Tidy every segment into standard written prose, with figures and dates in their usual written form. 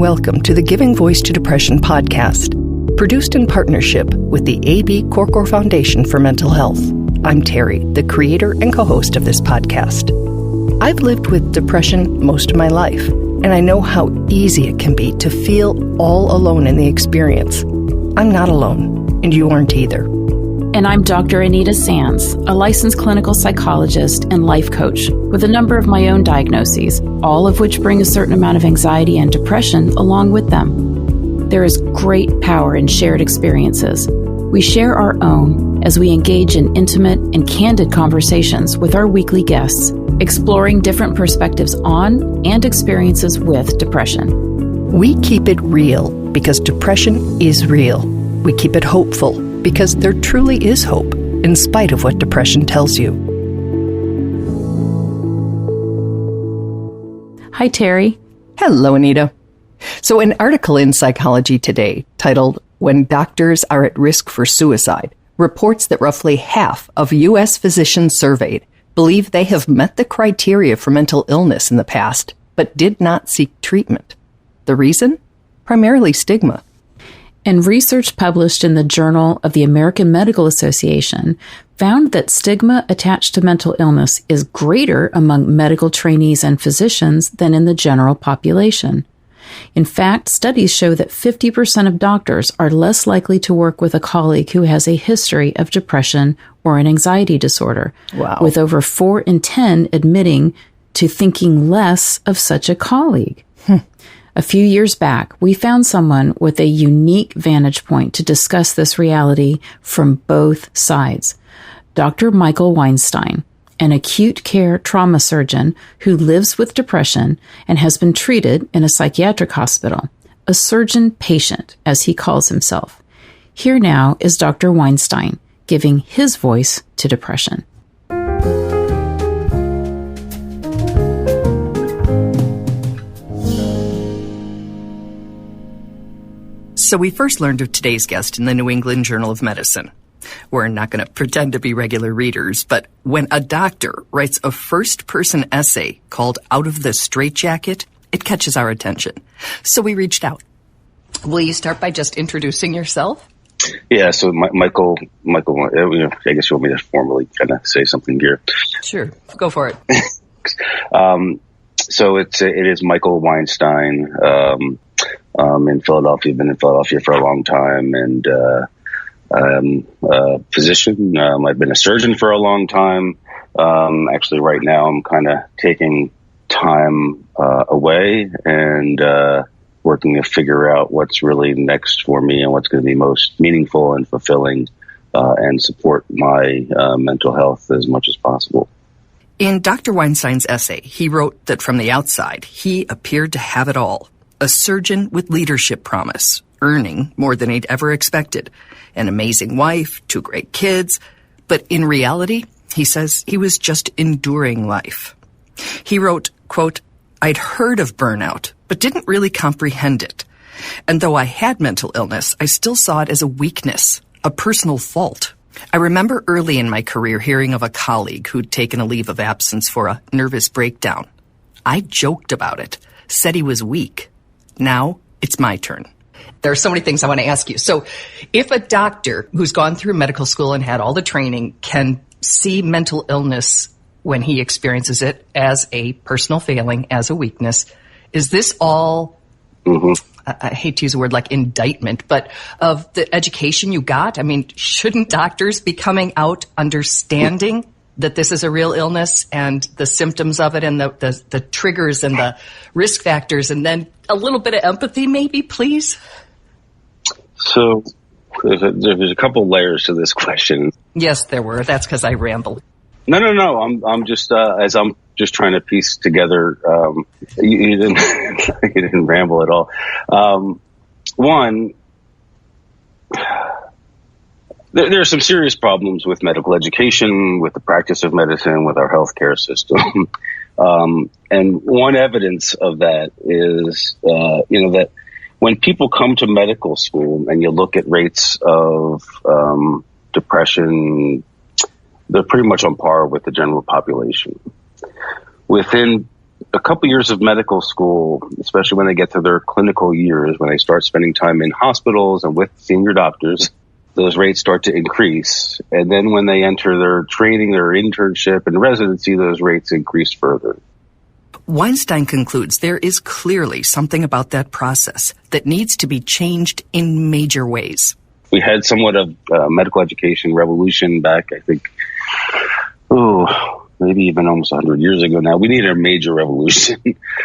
welcome to the Giving Voice to Depression podcast, produced in partnership with the A.B. Korkor Foundation for Mental Health. I'm Terry, the creator and co-host of this podcast. I've lived with depression most of my life, and I know how easy it can be to feel all alone in the experience. I'm not alone, and you aren't either. And I'm Dr. Anita Sands, a licensed clinical psychologist and life coach with a number of my own diagnoses, all of which bring a certain amount of anxiety and depression along with them. There is great power in shared experiences. We share our own as we engage in intimate and candid conversations with our weekly guests, exploring different perspectives on and experiences with depression. We keep it real because depression is real. We keep it hopeful because there truly is hope, in spite of what depression tells you. Hi, Terry. Hello, Anita. So an article in Psychology Today titled, "When Doctors Are at Risk for Suicide," reports that roughly half of U.S. physicians surveyed believe they have met the criteria for mental illness in the past, but did not seek treatment. The reason? Primarily stigma. And research published in the Journal of the American Medical Association found that stigma attached to mental illness is greater among medical trainees and physicians than in the general population. In fact, studies show that 50% of doctors are less likely to work with a colleague who has a history of depression or an anxiety disorder, Wow. with over 4 in 10 admitting to thinking less of such a colleague. A few years back, we found someone with a unique vantage point to discuss this reality from both sides. Dr. Michael Weinstein, an acute care trauma surgeon who lives with depression and has been treated in a psychiatric hospital, a surgeon patient, as he calls himself. Here now is Dr. Weinstein giving his voice to depression. So we first learned of today's guest in the New England Journal of Medicine. We're not going to pretend to be regular readers, but when a doctor writes a first-person essay called Out of the Straitjacket, it catches our attention. So we reached out. Will you start by just introducing yourself? Yeah, so Michael, I guess you want me to formally kind of say something here. Sure, go for it. So it is Michael Weinstein. In Philadelphia. I've been in Philadelphia for a long time, and I'm a physician. I've been a surgeon for a long time. Actually, right now, I'm kind of taking time away and working to figure out what's really next for me and what's going to be most meaningful and fulfilling and support my mental health as much as possible. In Dr. Weinstein's essay, he wrote that from the outside, he appeared to have it all. A surgeon with leadership promise, earning more than he'd ever expected, an amazing wife, 2 great kids. But in reality, he says he was just enduring life. He wrote, quote, "I'd heard of burnout, but didn't really comprehend it. And though I had mental illness, I still saw it as a weakness, a personal fault. I remember early in my career hearing of a colleague who'd taken a leave of absence for a nervous breakdown. I joked about it, said he was weak. Now it's my turn." There are so many things I want to ask you. So if a doctor who's gone through medical school and had all the training can see mental illness when he experiences it as a personal failing, as a weakness, is this all, I hate to use a word like indictment, but of the education you got? I mean, shouldn't doctors be coming out understanding that this is a real illness and the symptoms of it and the triggers and the risk factors, and then a little bit of empathy maybe, please? So there's a couple layers to this question. Yes, there were. That's because I rambled. No. I'm just as I'm just trying to piece together. You didn't you didn't ramble at all. One. There are some serious problems with medical education, with the practice of medicine, with our healthcare system. And one evidence of that is, that when people come to medical school and you look at rates of depression, they're pretty much on par with the general population. Within a couple years of medical school, especially when they get to their clinical years, when they start spending time in hospitals and with senior doctors, those rates start to increase. And then when they enter their training, their internship and residency, those rates increase further. Weinstein concludes there is clearly something about that process that needs to be changed in major ways. We had somewhat of a medical education revolution back, I think, maybe even almost 100 years ago now. We need a major revolution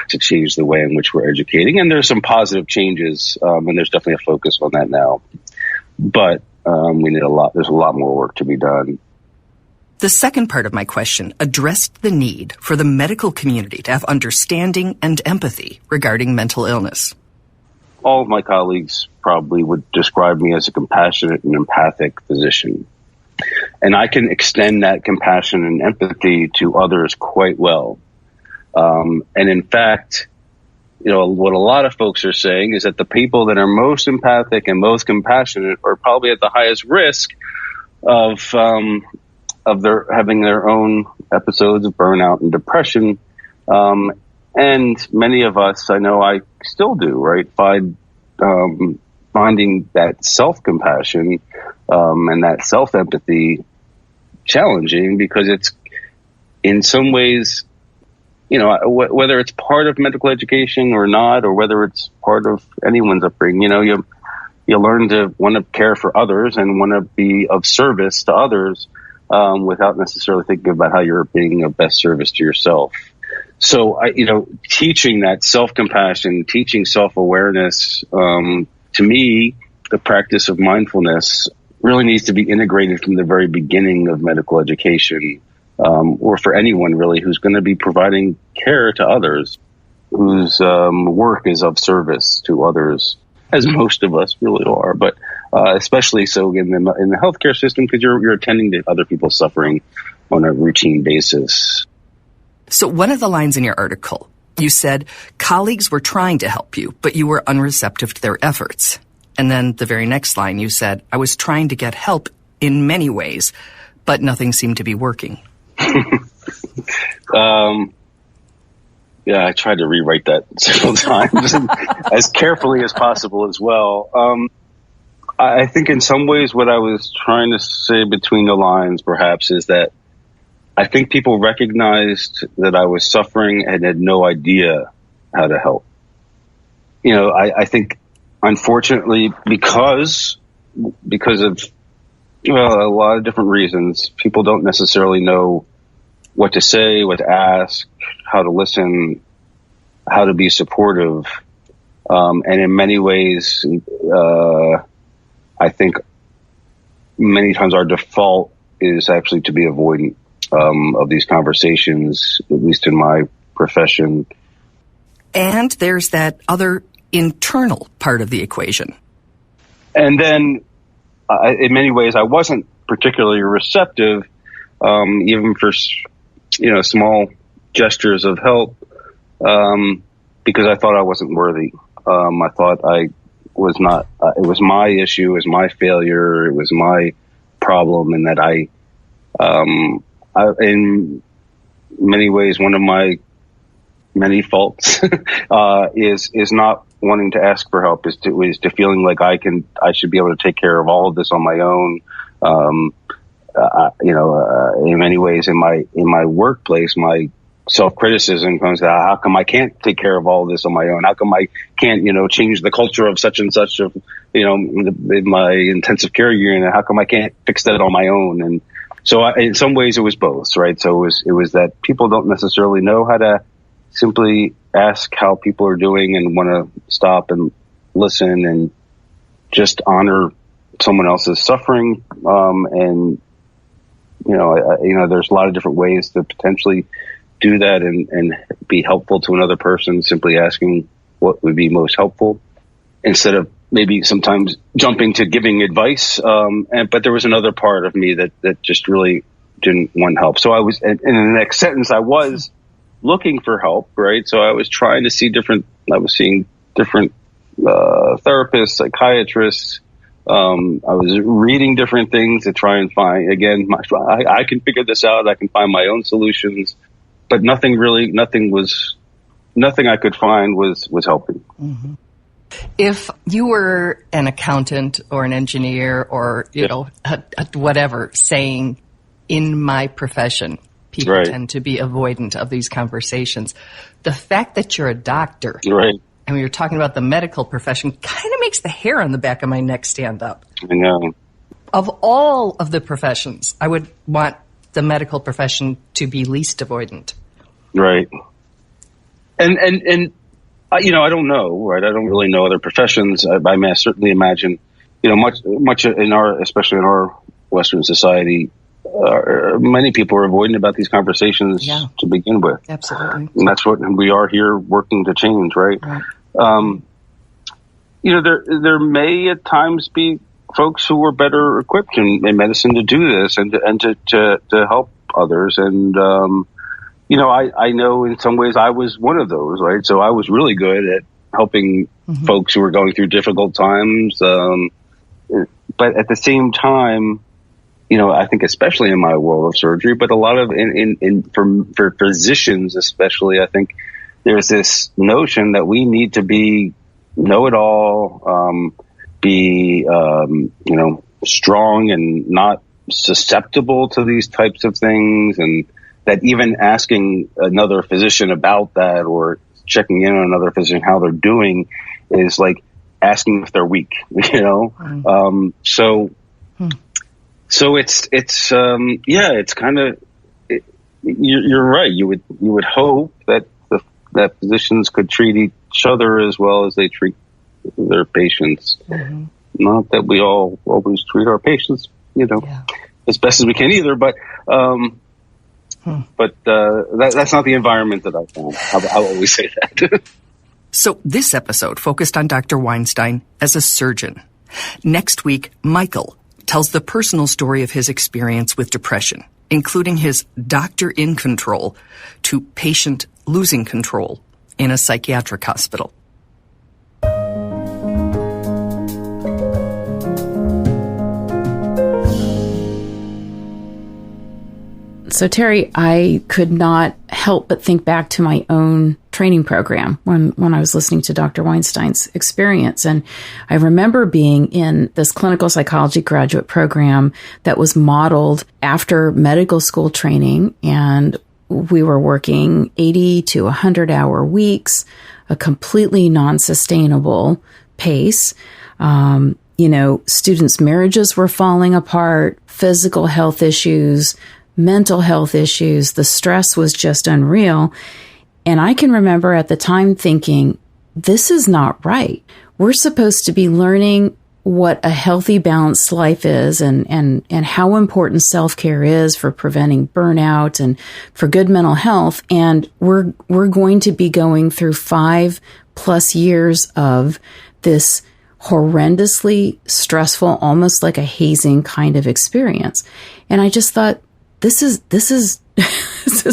to change the way in which we're educating. And there's some positive changes, and there's definitely a focus on that now. But we need there's a lot more work to be done. The second part of my question addressed the need for the medical community to have understanding and empathy regarding mental illness. All of my colleagues probably would describe me as a compassionate and empathic physician. And I can extend that compassion and empathy to others quite well. And in fact, what a lot of folks are saying is that the people that are most empathic and most compassionate are probably at the highest risk of having their own episodes of burnout and depression. And many of us, I know I still do, right, finding that self-compassion and that self-empathy challenging, because it's in some ways, whether it's part of medical education or not, or whether it's part of anyone's upbringing, you learn to want to care for others and want to be of service to others without necessarily thinking about how you're being of best service to yourself. So, teaching that self-compassion, teaching self-awareness, to me, the practice of mindfulness really needs to be integrated from the very beginning of medical education, or for anyone really who's going to be providing care to others, whose work is of service to others, as most of us really are, but especially so in the healthcare system, because you're attending to other people's suffering on a routine basis. So one of the lines in your article, you said colleagues were trying to help you, but you were unreceptive to their efforts. And then the very next line, you said, I was trying to get help in many ways, but nothing seemed to be working. Yeah, I tried to rewrite that several times as carefully as possible as well. I think in some ways what I was trying to say between the lines perhaps is that I think people recognized that I was suffering and had no idea how to help. I think unfortunately because of a lot of different reasons, people don't necessarily know what to say, what to ask, how to listen, how to be supportive. And in many ways, I think many times our default is actually to be avoidant of these conversations, at least in my profession. And there's that other internal part of the equation. And then, in many ways, I wasn't particularly receptive, even for small gestures of help, because I thought I wasn't worthy. I thought I was not. It was my issue, it was my failure, it was my problem, and that I in many ways, one of my many faults is not wanting to ask for help, is to feeling like I should be able to take care of all of this on my own. In many ways, in my workplace, my self-criticism comes to how come I can't take care of all of this on my own? How come I can't, change the culture of such and such of, in my intensive care unit? How come I can't fix that on my own? And so in some ways it was both, right? So it was that people don't necessarily know how to simply ask how people are doing and want to stop and listen and just honor someone else's suffering. And there's a lot of different ways to potentially do that and be helpful to another person, simply asking what would be most helpful instead of maybe sometimes jumping to giving advice. But there was another part of me that just really didn't want help. So I was, in the next sentence, I was looking for help, right? So I was trying to see I was seeing different therapists, psychiatrists. I was reading different things to try and find, again, I can figure this out. I can find my own solutions, but nothing was nothing I could find was helping. Mm-hmm. If you were an accountant or an engineer or, whatever, saying, in my profession, people tend to be avoidant of these conversations. The fact that you're a doctor, and when you're talking about the medical profession, kind of makes the hair on the back of my neck stand up. I know. Of all of the professions, I would want the medical profession to be least avoidant. Right. And I don't know, right? I don't really know other professions. I may certainly imagine, much in especially in our Western society, many people are avoidant about these conversations to begin with. Absolutely. And that's what we are here working to change, right? There may at times be folks who are better equipped in medicine to do this and to help others. And, I know in some ways I was one of those, right? So I was really good at helping folks who were going through difficult times. But at the same time, I think especially in my world of surgery, but a lot of for physicians especially, I think there's this notion that we need to be know-it-all, be strong and not susceptible to these types of things, and that even asking another physician about that or checking in on another physician how they're doing is like asking if they're weak, So it's kind of, you're right. You would hope that physicians could treat each other as well as they treat their patients. Mm-hmm. Not that we all always treat our patients, as best as we can either, but that's not the environment that I found. I'll always say that. So this episode focused on Dr. Weinstein as a surgeon. Next week, Michael tells the personal story of his experience with depression, including his doctor in control to patient losing control in a psychiatric hospital. So, Terry, I could not help but think back to my own training program when I was listening to Dr. Weinstein's experience. And I remember being in this clinical psychology graduate program that was modeled after medical school training. And we were working 80 to 100-hour weeks, a completely non-sustainable pace. Students' marriages were falling apart, physical health issues, mental health issues. The stress was just unreal. And I can remember at the time thinking, this is not right. We're supposed to be learning what a healthy, balanced life is and how important self-care is for preventing burnout and for good mental health. And we're going to be going through 5+ years of this horrendously stressful, almost like a hazing kind of experience. And I just thought, this is this is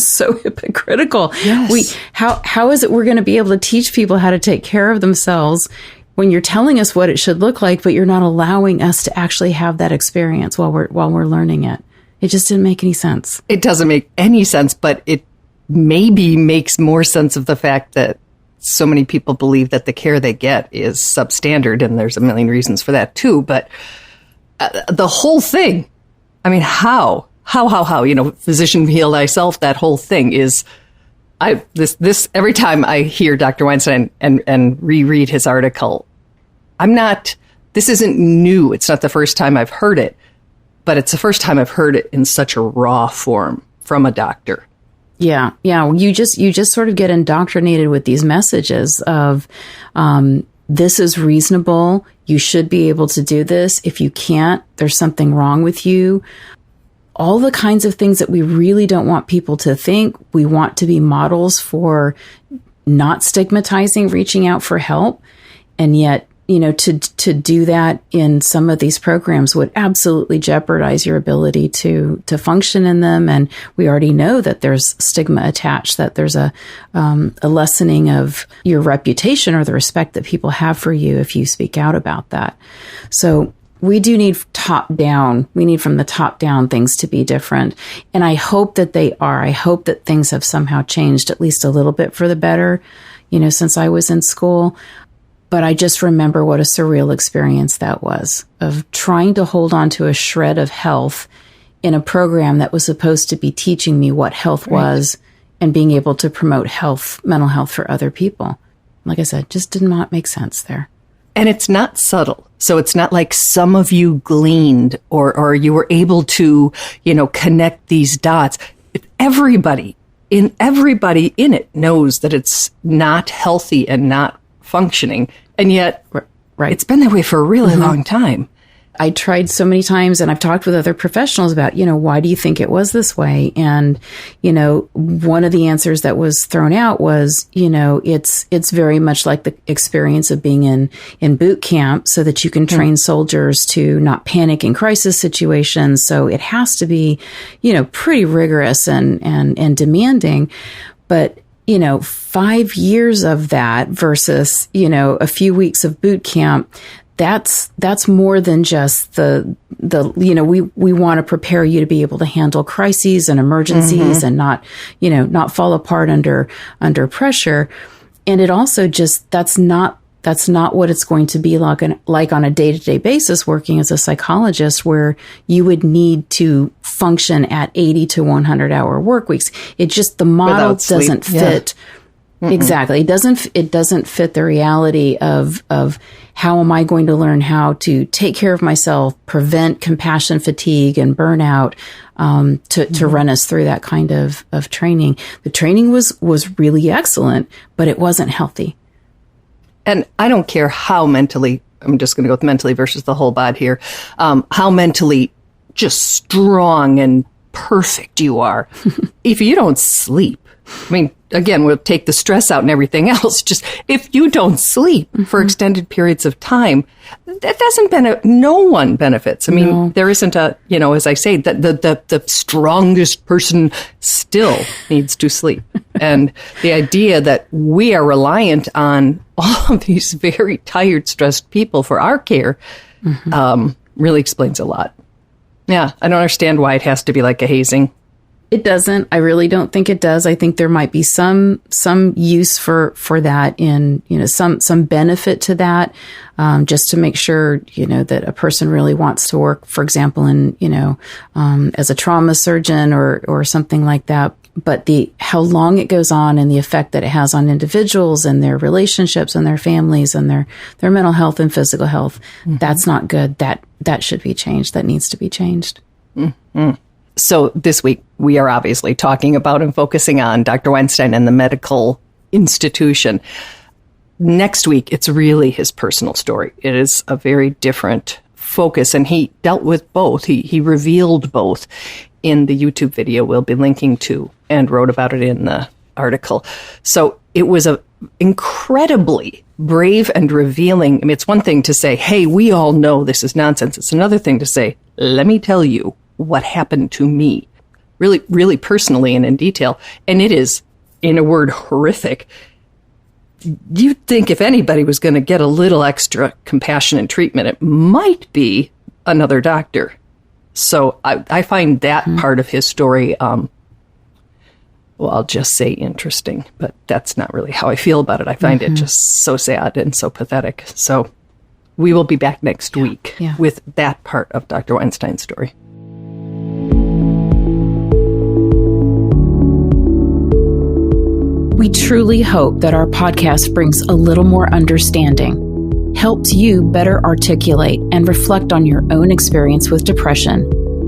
so hypocritical. Yes. How is it we're going to be able to teach people how to take care of themselves when you're telling us what it should look like, but you're not allowing us to actually have that experience while we're learning it? It just didn't make any sense. It doesn't make any sense, but it maybe makes more sense of the fact that so many people believe that the care they get is substandard, and there's a million reasons for that too. But the whole thing, I mean, how, physician heal thyself, that whole thing is, this every time I hear Dr. Weinstein and reread his article, this isn't new. It's not the first time I've heard it, but it's the first time I've heard it in such a raw form from a doctor. Yeah. You just sort of get indoctrinated with these messages of, this is reasonable. You should be able to do this. If you can't, there's something wrong with you. All the kinds of things that we really don't want people to think. We want to be models for not stigmatizing, reaching out for help. And yet, to do that in some of these programs would absolutely jeopardize your ability to function in them. And we already know that there's stigma attached, that there's a lessening of your reputation or the respect that people have for you if you speak out about that. So we do need top down. We need from the top down things to be different. And I hope that they are. I hope that things have somehow changed at least a little bit for the better. since I was in school. But I just remember what a surreal experience that was, of trying to hold on to a shred of health in a program that was supposed to be teaching me what health was and being able to promote mental health for other people. Like I said, just did not make sense there. And it's not subtle. So it's not like some of you gleaned or you were able to, connect these dots. Everybody in it knows that it's not healthy and not functioning. And yet it's been that way for a really long time. I tried so many times, and I've talked with other professionals about, why do you think it was this way? And, one of the answers that was thrown out was, it's very much like the experience of being in boot camp, so that you can train soldiers to not panic in crisis situations. So it has to be, pretty rigorous and demanding. But 5 years of that versus, a few weeks of boot camp, that's more than just we want to prepare you to be able to handle crises and emergencies and not fall apart under pressure. And it also just, that's not what it's going to be like on a day-to-day basis working as a psychologist, where you would need to function at 80 to 100 hour work weeks. It just, the model doesn't fit. Yeah. Exactly. It doesn't fit the reality of how am I going to learn how to take care of myself, prevent compassion fatigue and burnout, to run us through that kind of training. The training was really excellent, but it wasn't healthy. And I don't care how mentally, I'm just going to go with mentally versus the whole bod here, how mentally just strong and perfect you are. If you don't sleep, again, we'll take the stress out and everything else. Just if you don't sleep for extended periods of time, that doesn't no one benefits. There isn't as I say, the strongest person still needs to sleep. And the idea that we are reliant on all of these very tired, stressed people for our care, really explains a lot. Yeah. I don't understand why it has to be like a hazing. It doesn't. I really don't think it does. I think there might be some use for that in, some benefit to that, just to make sure, that a person really wants to work, for example, in, as a trauma surgeon or something like that. But how long it goes on and the effect that it has on individuals and their relationships and their families and their mental health and physical health, that's not good. That should be changed. That needs to be changed. Mm-hmm. So this week, we are obviously talking about and focusing on Dr. Weinstein and the medical institution. Next week, it's really his personal story. It is a very different focus, and he dealt with both. He revealed both in the YouTube video we'll be linking to and wrote about it in the article. So it was a incredibly brave and revealing. It's one thing to say, hey, we all know this is nonsense. It's another thing to say, let me tell you what happened to me, really, really personally and in detail. And it is, in a word, horrific. You'd think if anybody was going to get a little extra compassion and treatment, it might be another doctor. So I find that part of his story, I'll just say interesting, but that's not really how I feel about it. I find it just so sad and so pathetic. So we will be back next week with that part of Dr. Weinstein's story. We truly hope that our podcast brings a little more understanding, helps you better articulate and reflect on your own experience with depression,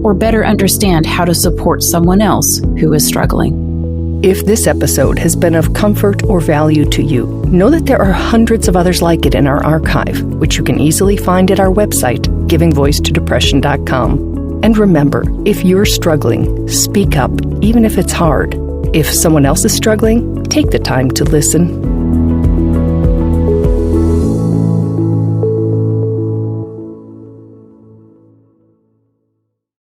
or better understand how to support someone else who is struggling. If this episode has been of comfort or value to you, know that there are hundreds of others like it in our archive, which you can easily find at our website, givingvoicetodepression.com. And remember, if you're struggling, speak up, even if it's hard. If someone else is struggling, take the time to listen.